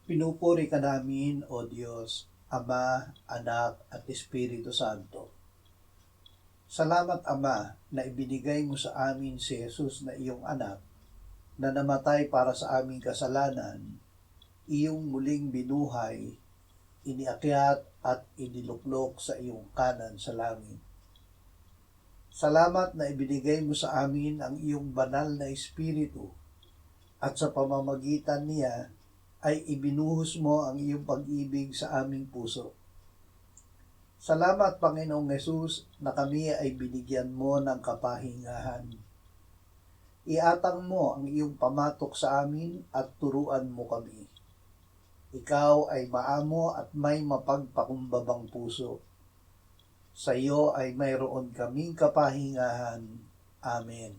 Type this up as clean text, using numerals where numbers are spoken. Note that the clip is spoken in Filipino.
Pinupuri ka namin, O Diyos, Ama, Anak, at Espiritu Santo. Salamat, Ama, na ibinigay mo sa amin si Jesus na iyong anak, na namatay para sa aming kasalanan, iyong muling binuhay, iniakyat at iniluklok sa iyong kanan sa langit. Salamat na ibinigay mo sa amin ang iyong banal na Espiritu, at sa pamamagitan niya ay ibinuhos mo ang iyong pag-ibig sa aming puso. Salamat, Panginoong Hesus, na kami ay binigyan mo ng kapahingahan. Iatang mo ang iyong pamatok sa amin at turuan mo kami. Ikaw ay maamo at may mapagpakumbabang puso. Sa iyo ay mayroon kaming kapahingahan. Amen.